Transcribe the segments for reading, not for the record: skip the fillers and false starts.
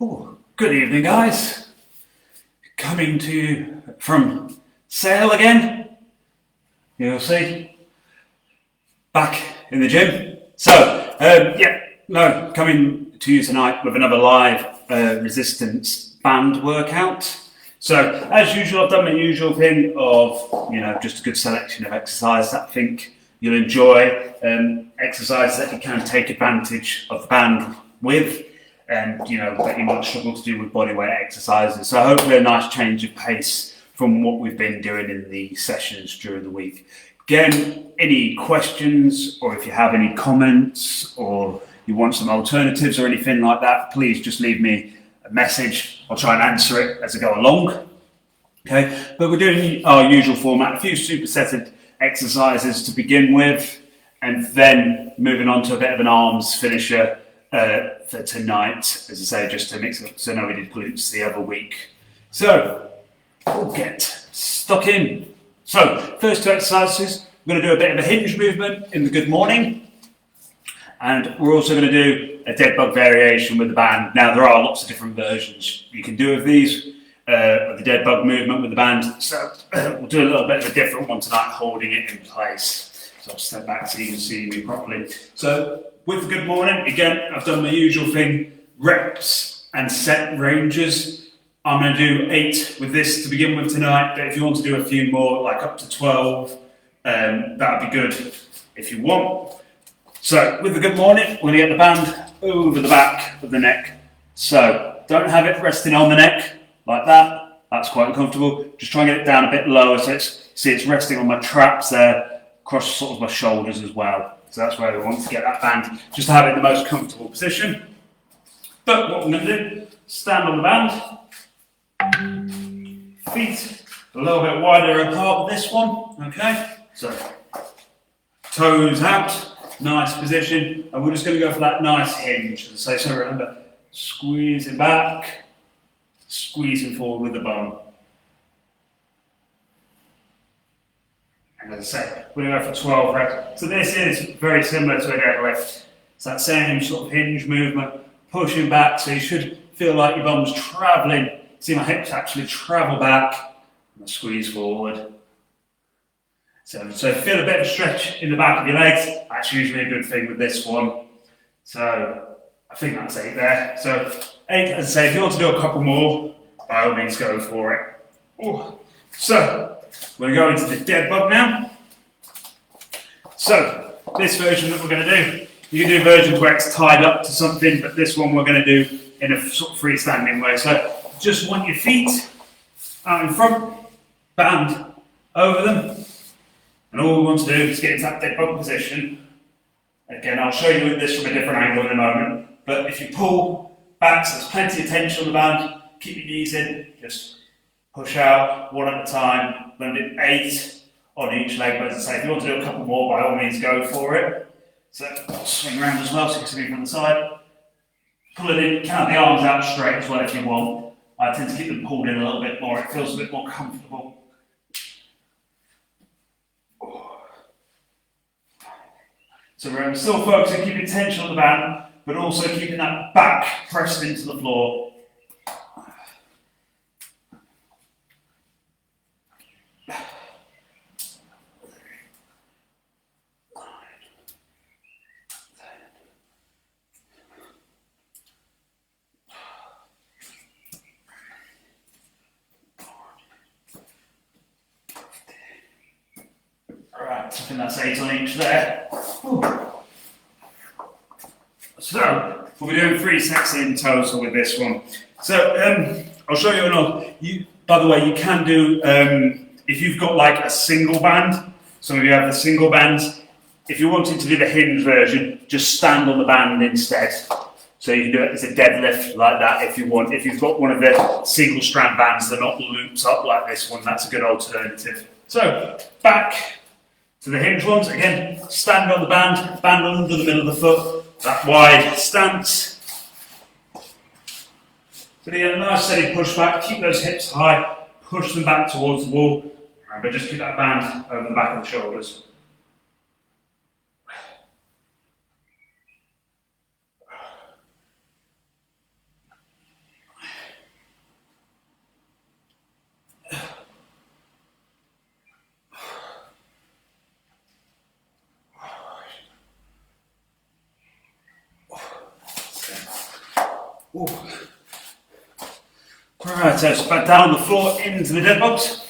Oh, good evening, guys. Coming to you from Sale again. You'll see. Back in the gym. So, coming to you tonight with another live resistance band workout. So, as usual, I've done my usual thing of, just a good selection of exercises that I think you'll enjoy. Exercises that you can take advantage of the band with. And that you might struggle to do with bodyweight exercises. So hopefully a nice change of pace from what we've been doing in the sessions during the week. Again, any questions, or if you have any comments, or you want some alternatives or anything like that, please just leave me a message. I'll try and answer it as I go along. Okay, but we're doing our usual format, a few supersetted exercises to begin with, and then moving on to a bit of an arms finisher for tonight, as I say, just to mix it up. So I know we did glutes the other week. So we'll get stuck in. So first two exercises, we're going to do a bit of a hinge movement in the good morning, and we're also going to do a dead bug variation with the band. Now there are lots of different versions you can do of these, of the dead bug movement with the band. So we'll do a little bit of a different one tonight, holding it in place. So I'll step back so you can see me properly. So with the good morning, again, I've done my usual thing, reps and set ranges. I'm going to do 8 with this to begin with tonight, but if you want to do a few more, like up to 12, that would be good if you want. So with the good morning, we're going to get the band over the back of the neck. So don't have it resting on the neck like that. That's quite uncomfortable. Just try and get it down a bit lower so it's resting on my traps there, across sort of my shoulders as well. So that's where we want to get that band, just to have it in the most comfortable position. But what we're going to do, stand on the band, feet a little bit wider apart with this one, okay? So, toes out, nice position, and we're just going to go for that nice hinge. So remember, squeezing back, squeezing forward with the bum. And as I say, we're going to go for 12 reps. So this is very similar to a deadlift. It's that same sort of hinge movement, pushing back, so you should feel like your bum's travelling. See my hips actually travel back, and I squeeze forward. So feel a bit of a stretch in the back of your legs. That's usually a good thing with this one. So I think that's 8 there. So 8, as I say, if you want to do a couple more, by all means go for it. Ooh. So we're going to go into the dead bug now. So this version that we're going to do, you can do versions where it's tied up to something, but this one we're going to do in a sort of freestanding way. So just want your feet out in front, band over them, and all we want to do is get into that dead bug position. Again, I'll show you this from a different angle in a moment, but if you pull back, so there's plenty of tension on the band, keep your knees in, just push out one at a time. We're going to do 8 on each leg, but as I say, if you want to do a couple more, by all means go for it. So I'll swing around as well so you can see me from the side. Pull it in, count the arms out straight as well if you want. I tend to keep them pulled in a little bit more, it feels a bit more comfortable. So we're still focusing, keeping tension on the band, but also keeping that back pressed into the floor. Alright, I think that's 8 on each there. Ooh. So, we'll be doing 3 sets in total with this one. So, I'll show you another. By the way, you can do, if you've got like a single band, some of you have the single bands, if you're wanting to do the hinge version, just stand on the band instead. So you can do it as a deadlift like that if you want. If you've got one of the single strand bands that are not looped up like this one, that's a good alternative. So, back to the hinge ones. Again, stand on the band under the middle of the foot, that wide stance. So you get a nice steady push back, keep those hips high, push them back towards the wall, but just keep that band over the back of the shoulders. Ooh. Right, so back down on the floor into the dead box.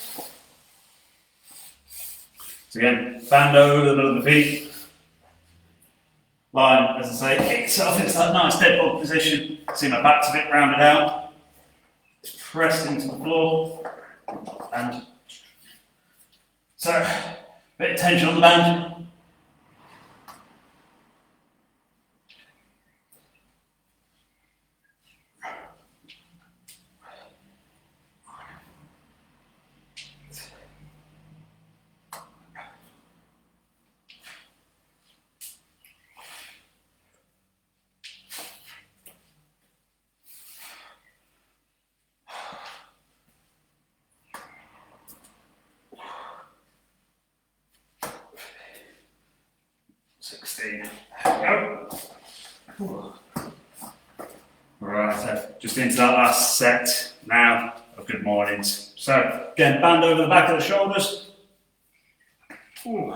So again, band over the middle of the feet. Line, as I say, kick yourself into that nice dead bug position. See my back's a bit rounded out. It's pressed into the floor. And so, a bit of tension on the band. There we go. Right, so just into that last set now of good mornings. So again, band over the back of the shoulders. Ooh.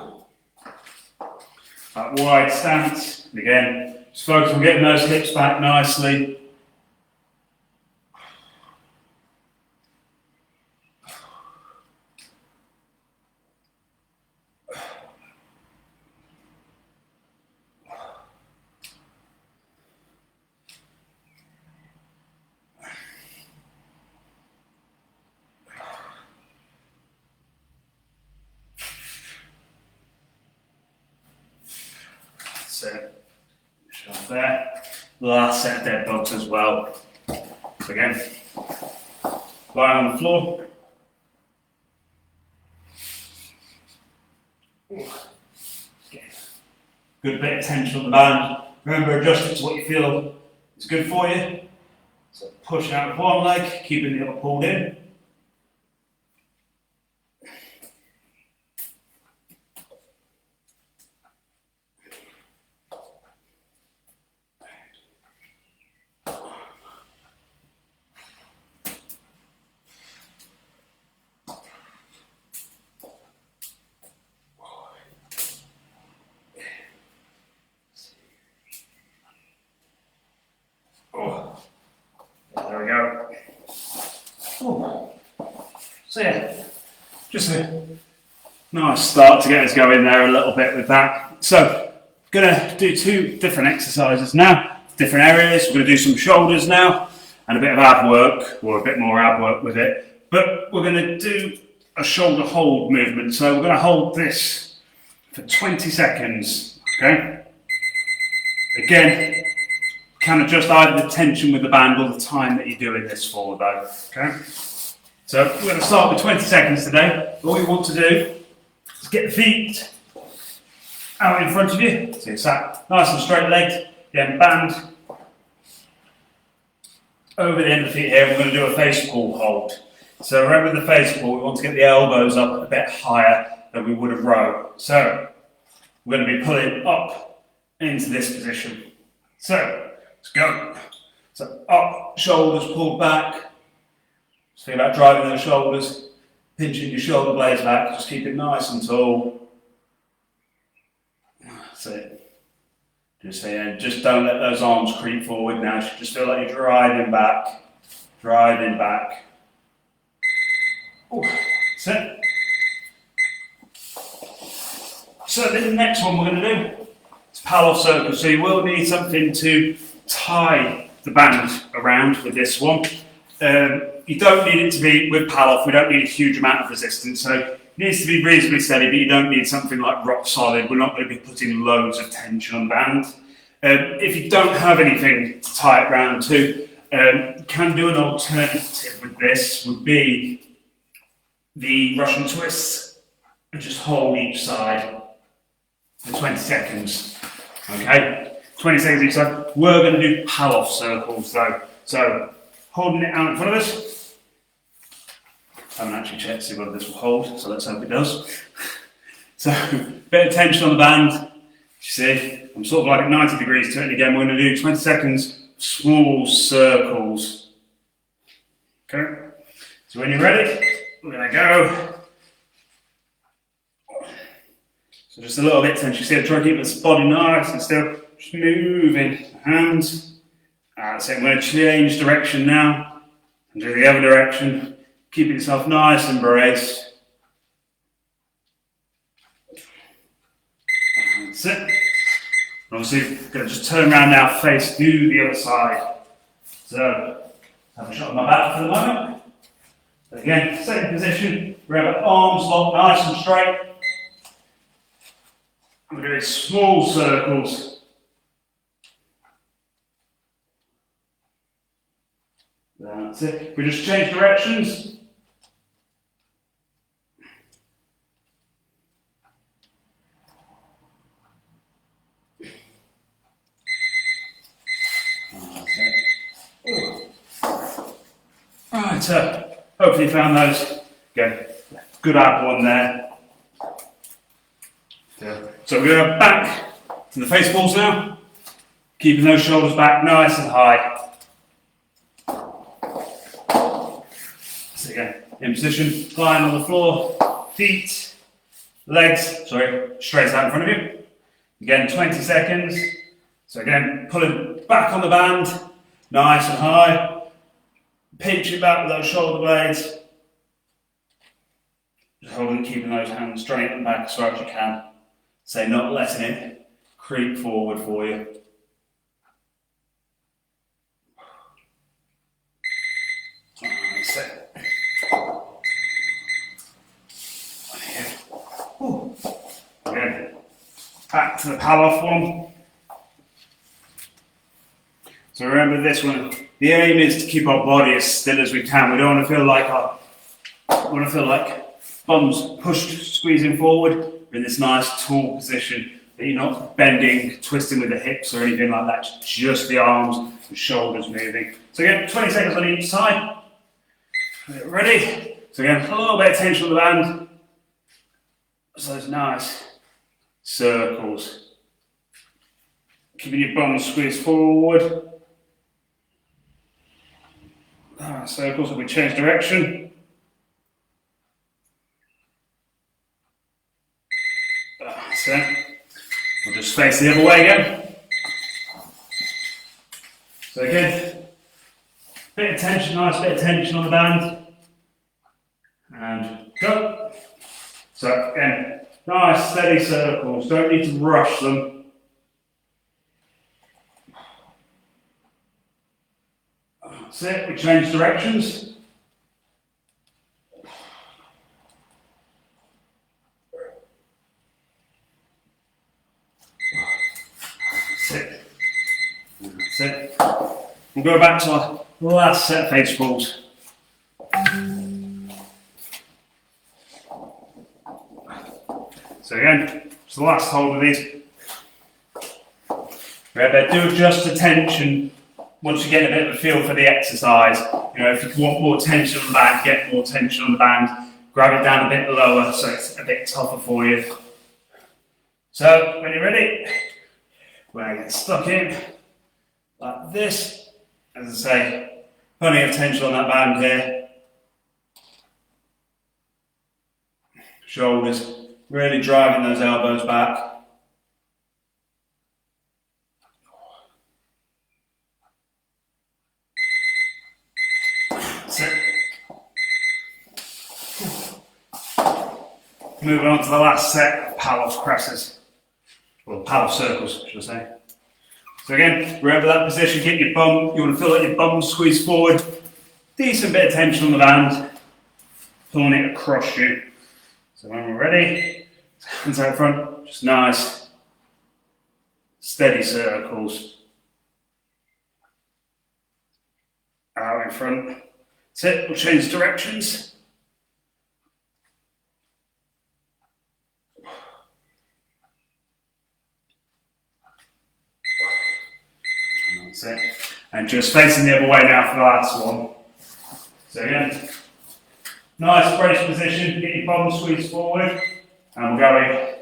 That wide stance. And again, just focus on getting those hips back nicely. So, off there. Last set of dead bugs as well. So again, lie on the floor. Good bit of tension on the band. Remember, adjust it to what you feel is good for you. So push out with one leg, keeping the other pulled in. There we go. Ooh. So yeah, just a nice start to get us going there a little bit with that. So, gonna do two different exercises now, different areas. We're gonna do some shoulders now and a bit of ab work, or a bit more ab work with it. But we're gonna do a shoulder hold movement. So we're gonna hold this for 20 seconds, okay? Again, can adjust either the tension with the band or the time that you're doing this for though, okay? So we're going to start with 20 seconds today. All you want to do is get the feet out in front of you. So you're sat nice and straight legged, again band over the end of the feet here. We're going to do a face pull hold. So remember the face pull, we want to get the elbows up a bit higher than we would have row. So we're going to be pulling up into this position. So let's go. So up, shoulders pulled back. Just think about driving those shoulders, pinching your shoulder blades back. Just keep it nice and tall. That's it. Just don't let those arms creep forward now. You just feel like you're driving back, driving back. Ooh, that's it. So the next one we're going to do is Pallof circle. So you will need something to tie the band around with this one. You don't need it to be with Pallof, we don't need a huge amount of resistance, so it needs to be reasonably steady, but you don't need something like rock solid. We're not going to be putting loads of tension on the band. If you don't have anything to tie it round to, you can do an alternative with this, would be the Russian twists, and just hold each side for 20 seconds, okay? 20 seconds each side. We're going to do Pallof circles though, so holding it out in front of us. I haven't actually checked to see whether this will hold, so let's hope it does. So, bit of tension on the band. You see, I'm sort of like at 90 degrees to it, and again, we're going to do 20 seconds, small circles. Okay, so when you're ready, we're going to go. So just a little bit of tension. See, try to keep this body nice and still, just moving hands So I'm going to change direction now and do the other direction. Keep yourself nice and braced. That's it. And obviously, I'm going to just turn around now, face to the other side. So, have a shot of my back for the moment. Again, same position. Remember, arms locked nice and straight. We're doing small circles. That's it. We just change directions. Right, hopefully you found those. Again, good ab one there. So we're going to go back to the face balls now, keeping those shoulders back nice and high. So again, in position, lying on the floor, feet, legs, straight out in front of you. Again, 20 seconds. So again, pulling back on the band, nice and high. Pinch it back with those shoulder blades. Just holding, keeping those hands straight and back as far as you can. So not letting it creep forward for you. That's it. Again, back to the Palloff one. So remember this one, the aim is to keep our body as still as we can. We don't want to feel like bums pushed, squeezing forward. We're in this nice tall position that you're not bending, twisting with the hips or anything like that, just the arms and shoulders moving. So again, 20 seconds on each side. Ready? So again, a little bit of tension on the band. So those nice circles. Keeping your bum squeezed forward. Circles, and we change direction. That's it. We'll just face the other way again. So again, bit of tension, nice bit of tension on the band. And go. So again, nice steady circles, don't need to rush them. That's it, we change directions. That's it. That's it. We'll go back to our last set of face balls. So again, it's the last hold of these. Remember, do adjust the tension once you get a bit of a feel for the exercise. You know, if you want more tension on the band, get more tension on the band. Grab it down a bit lower so it's a bit tougher for you. So, when you're ready, we're going to get stuck in like this. As I say, plenty of tension on that band here. Shoulders, really driving those elbows back. That's it. Moving on to the last set of Palloff presses. Or Palloff circles, should I say. So again, remember that position, get your bum, you want to feel like your bum squeeze forward. Decent bit of tension on the band. Pulling it across you. So when we're ready, hands out front, just nice, steady circles. Out in front. That's it, we'll change directions. That's it. And just facing the other way now for the last one. So again, nice brace position, get your bum squeezed forward, and we're going.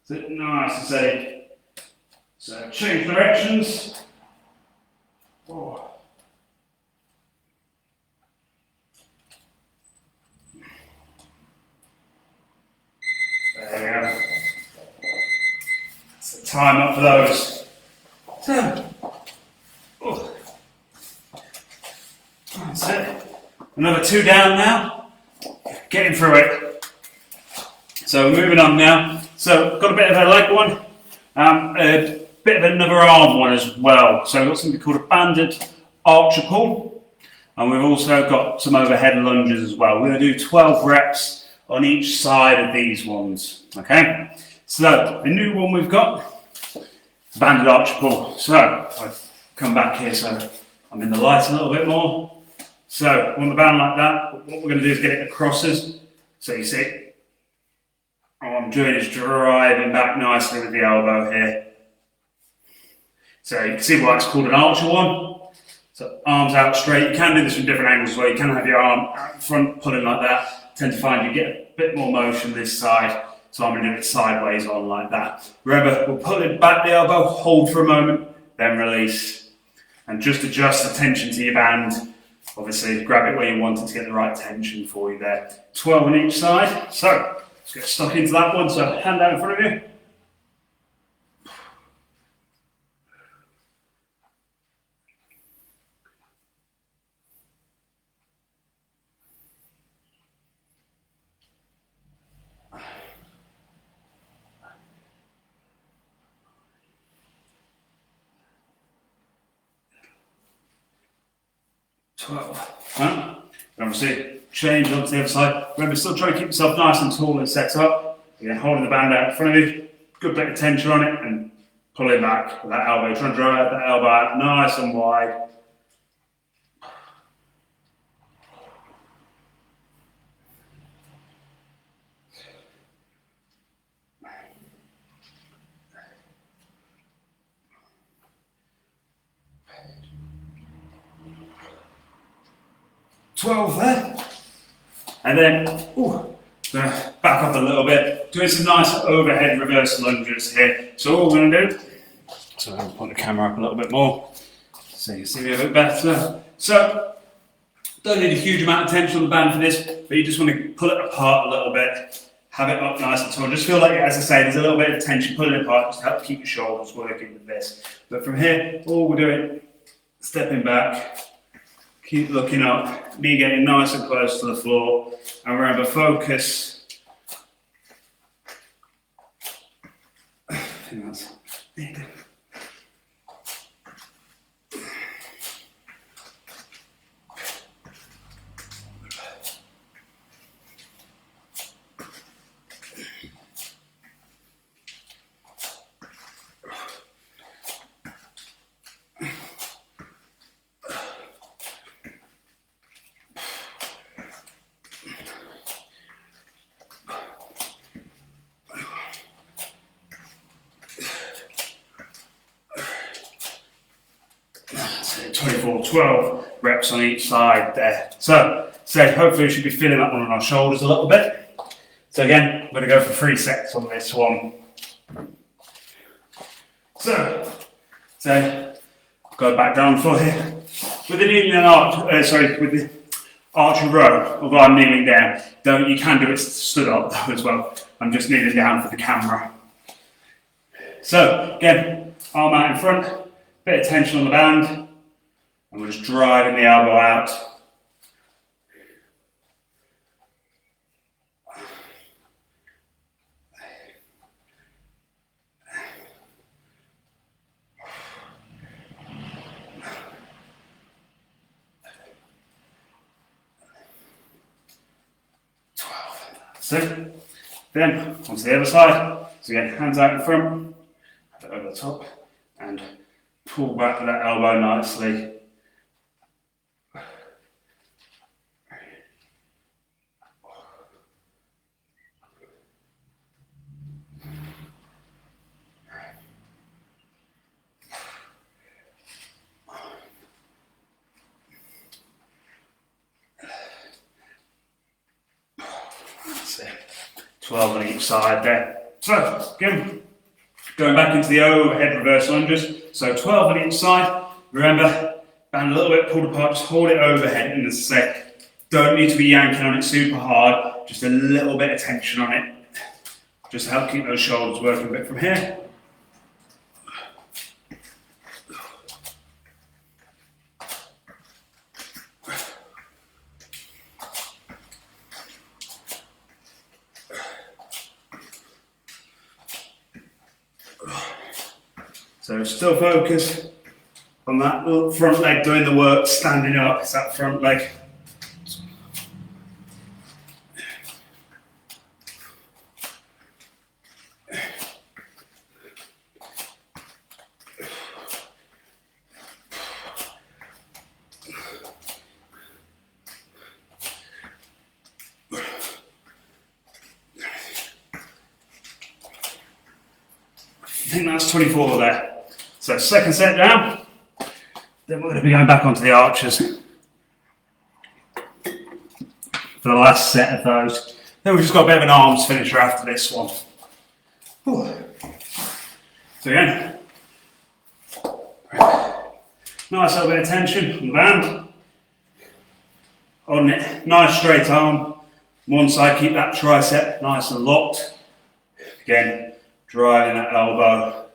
So nice and steady. So change directions. Oh. There we go. time up for those. So, that's it. Another 2 down now. Getting through it. So moving on now. So got a bit of a leg one, a bit of another arm one as well. So we've got something called a banded archer pull, and we've also got some overhead lunges as well. We're going to do 12 reps on each side of these ones. Okay. So the new one we've got, banded archer pull. So I've come back here so I'm in the light a little bit more. So on the band like that, what we're going to do is get it across us. So you see, all I'm doing is driving back nicely with the elbow here. So you can see why it's called an archer one. So arms out straight. You can do this from different angles as well. You can have your arm out in front, pulling like that. Tend to find you get a bit more motion this side. So I'm going to do it sideways on like that. Remember, we'll pull it back the elbow, hold for a moment, then release. And just adjust the tension to your band. Obviously, grab it where you want it to get the right tension for you there. 12 on each side. So let's get stuck into that one. So hand out in front of you. Obviously, change onto the other side. Remember, still try to keep yourself nice and tall and set up. Again, holding the band out in front of you. Good bit of tension on it and pulling back with that elbow. Try and drive that elbow out nice and wide. There. And then, back up a little bit, doing some nice overhead reverse lunges here. So all we're going to do, so I'll put the camera up a little bit more, so you can see me a bit better. So, don't need a huge amount of tension on the band for this, but you just want to pull it apart a little bit, have it up nice and tall. Just feel like, as I say, there's a little bit of tension, pulling it apart, just to help keep your shoulders working with this. But from here, all we're doing, stepping back, keep looking up, knee getting nice and close to the floor, and remember, focus. I think that's, there you go. So 24, 12 reps on each side there. So hopefully we should be feeling that one on our shoulders a little bit. So again, I'm going to go for 3 sets on this one. So go back down the floor here. With the kneeling and with the archer row, although I'm kneeling down, you can do it stood up though as well. I'm just kneeling down for the camera. So again, arm out in front, bit of tension on the band, and we're just driving the elbow out. So then onto the other side. So again, hands out in front, have it over the top, and pull back with that elbow nicely. That's it. 12 on each side there. So again, going back into the overhead reverse lunges. So 12 on each side. Remember, band a little bit pulled apart, just hold it overhead. And as I say, don't need to be yanking on it super hard, just a little bit of tension on it, just to help keep those shoulders working a bit from here. So still focus on that front leg doing the work, standing up, it's that front leg. I think that's 24 there. So second set down, then we're going to be going back onto the archers for the last set of those. Then we've just got a bit of an arms finisher after this one. Ooh. So again, nice little bit of tension on the band. On it, nice straight arm. One side, keep that tricep nice and locked. Again, driving that elbow.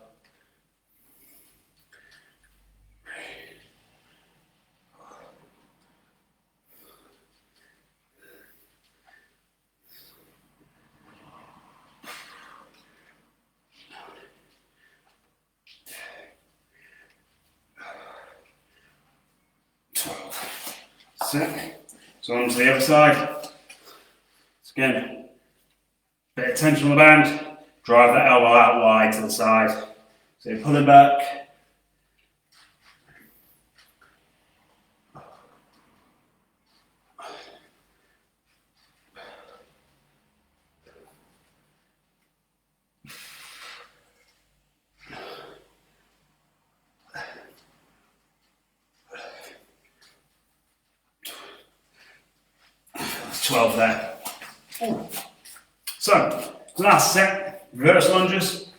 So on to the other side. So again, bit of tension on the band, drive that elbow out wide to the side. So you're pulling back. That's 12 there. Ooh. So, last set, reverse lunges.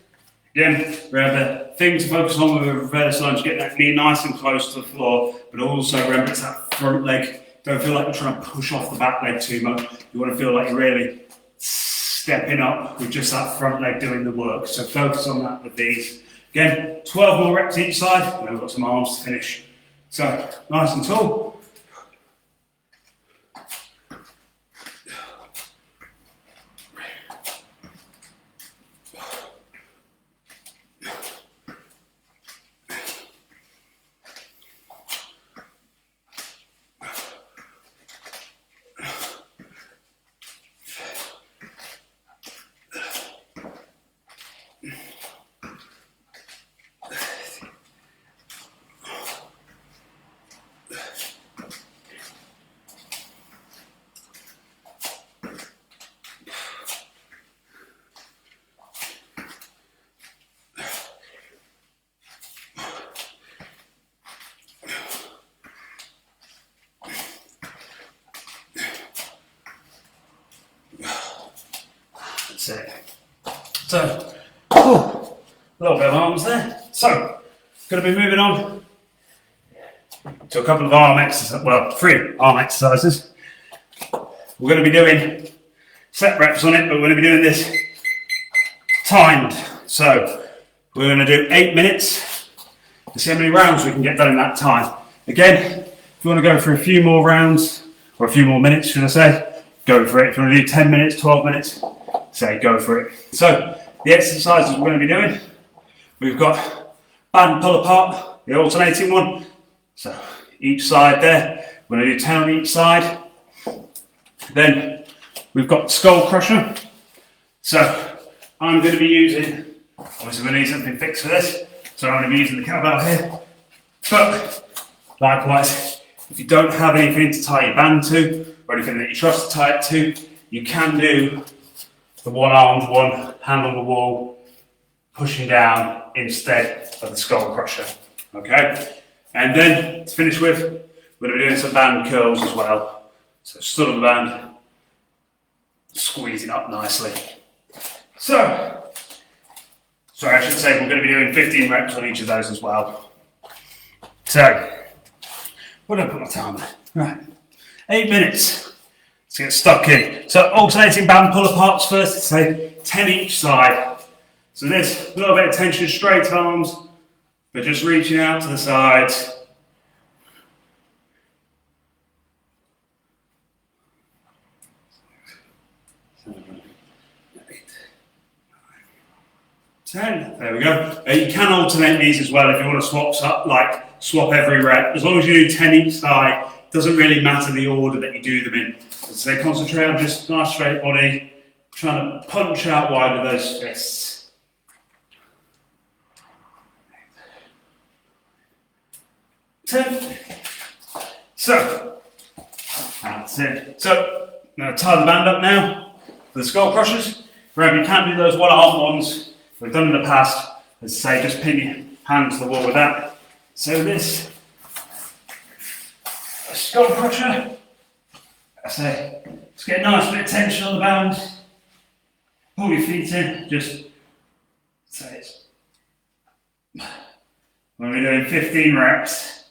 Again, remember, thing to focus on with a reverse lunge, get that knee nice and close to the floor, but also remember it's that front leg. Don't feel like you're trying to push off the back leg too much. You want to feel like you're really stepping up with just that front leg doing the work. So focus on that with these. Again, 12 more reps each side, and then we've got some arms to finish. So, nice and tall. That's it. So, a little bit of arms there. So, going to be moving on to a couple of arm exercises, well, 3 arm exercises. We're going to be doing set reps on it, but we're going to be doing this timed. So, we're going to do 8 minutes to see how many rounds we can get done in that time. Again, if you want to go for a few more rounds, or a few more minutes, should I say, go for it. If you want to do 10 minutes, 12 minutes, say go for it. So, the exercises we're going to be doing, we've got band pull apart, the alternating one. So, each side there, we're going to do 10 on each side. Then, we've got skull crusher. So, I'm going to be using, obviously we're going to need something fixed for this, so I'm going to be using the kettlebell here. But, likewise, if you don't have anything to tie your band to, or anything that you trust to tie it to, you can do the one-armed one, hand on the wall, pushing down instead of the skull crusher. Okay? And then, to finish with, we're going to be doing some band curls as well. So, stood on the band, squeezing up nicely. So, sorry, I should say we're going to be doing 15 reps on each of those as well. So, where did I put my timer? Right, 8 minutes. Let's get stuck in. So, alternating band pull aparts first, say 10 each side. So, this, a little bit of tension, straight arms, but just reaching out to the sides. 10. There we go. You can alternate these as well if you want to swap every rep. As long as you do 10 each side, it doesn't really matter the order that you do them in. So concentrate on just nice straight body, trying to punch out wide with those fists. So, that's it. So, I'm going to tie the band up now for the skull crushers. Remember, you can't do those one-arm ones we've done in the past. As I say, just pin your hands to the wall with that. So this skull crusher, I say, just get a nice bit of tension on the band. Pull your feet in, just say it's. When we're doing 15 reps.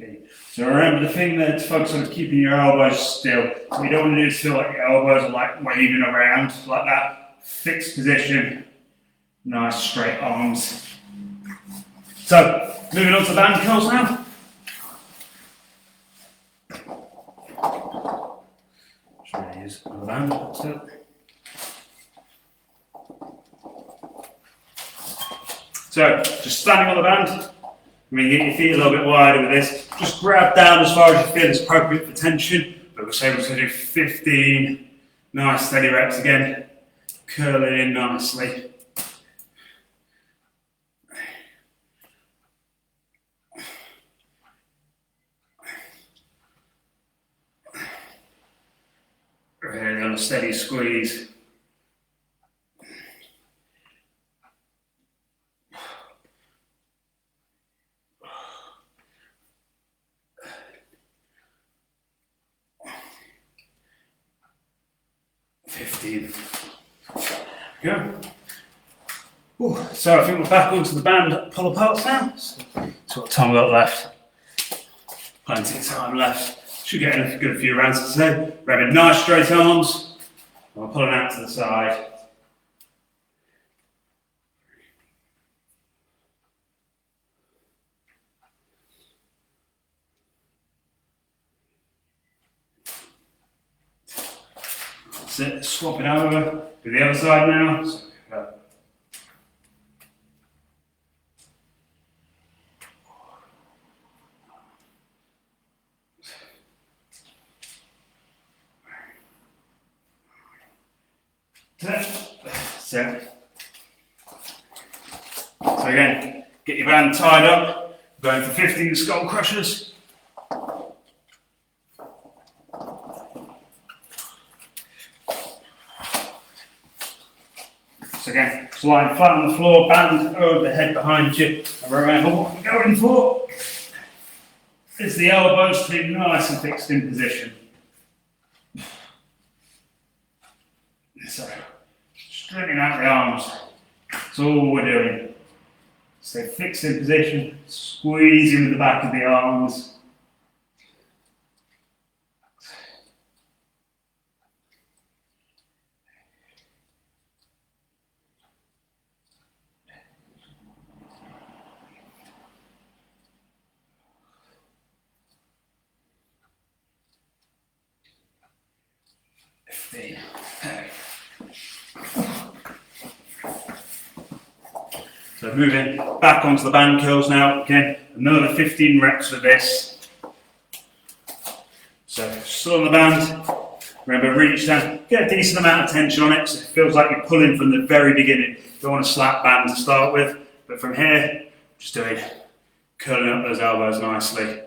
50. So remember, the thing there to focus on is keeping your elbows still. What you don't want to do is feel like your elbows are like waving around like that. Fixed position, nice straight arms. So moving on to the band curls now. Try to use another band still. So just standing on the band. Get your feet a little bit wider with this. Just grab down as far as you feel is appropriate for tension. But we're saying we're going to do 15 nice steady reps again. Curling in nicely. Really on a steady squeeze. Go. Ooh, so I think we're back onto the band pull aparts now. So what time we got left? Plenty of time left. Should get a good few rounds today. We're having nice straight arms. We're pulling out to the side. That's it. Swapping over to the other side now. So, So again, get your band tied up, going for 15 skull crushers. So again, just lying flat on the floor, band over the head behind you, and remember what we're going for is the elbows to be nice and fixed in position. So, straightening out the arms, that's all we're doing. Stay fixed in position, squeezing with the back of the arms. So moving back onto the band curls now, again, another 15 reps of this. So still on the band, remember reach down, get a decent amount of tension on it so it feels like you're pulling from the very beginning. You don't want a slack band to start with, but from here, just doing, curling up those elbows nicely.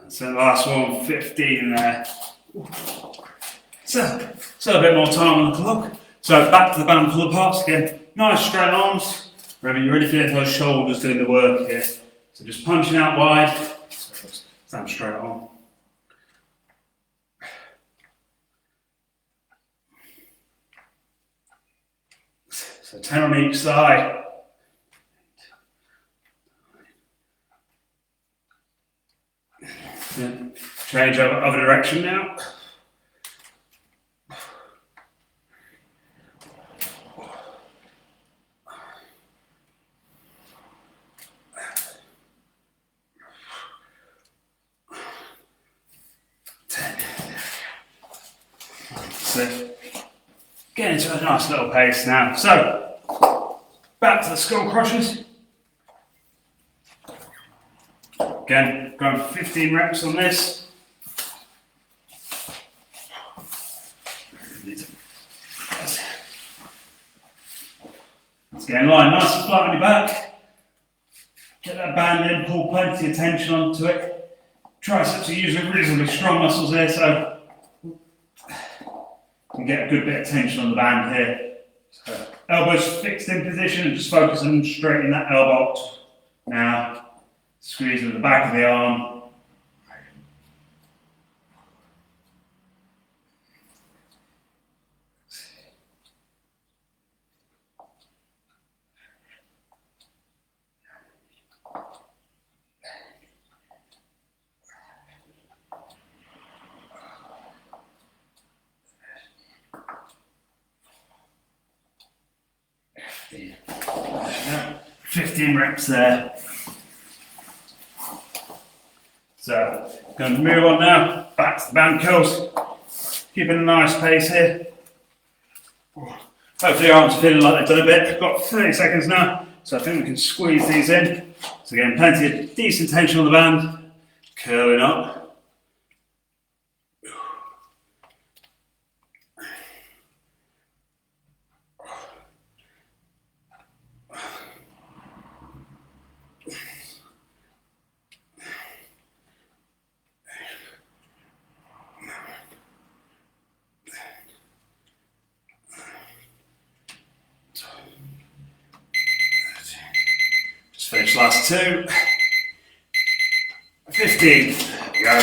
So the last one, 15 there. So a bit more time on the clock. So back to the band pull aparts again. Nice straight arms. Remember, you're really feeling those shoulders doing the work here. So just punching out wide. So stand straight on. So 10 on each side. Then change other direction now. So get into a nice little pace now. So back to the skull crushers. Again, going for 15 reps on this. Let's get in line, nice and flat on your back. Get that band in, pull plenty of tension onto it. Triceps are usually reasonably strong muscles here, so you can get a good bit of tension on the band here. So, elbows fixed in position and just focus on straightening that elbow up. Now, squeeze with the back of the arm. Yeah. 15 reps there. So, going to move on now, back to the band curls. Keeping a nice pace here. Hopefully your arms are feeling like they've done a bit. I've got 30 seconds now, so I think we can squeeze these in. So again, plenty of decent tension on the band. Curling up. Finish last two. 15. There we go.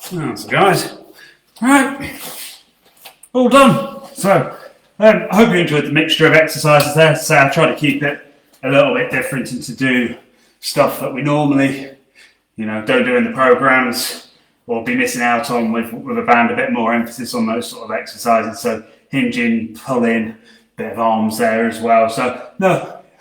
So guys, right, all done. So I hope you enjoyed the mixture of exercises there. So I try to keep it a little bit different and to do stuff that we normally, don't do in the programs or be missing out on with a band, a bit more emphasis on those sort of exercises. So hinging, pulling, bit of arms there as well. So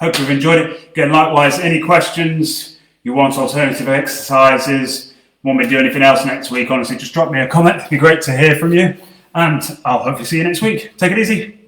hope you've enjoyed it. Again, likewise, any questions, you want alternative exercises, want me to do anything else next week, honestly, just drop me a comment. It'd be great to hear from you. And I'll hopefully see you next week. Take it easy.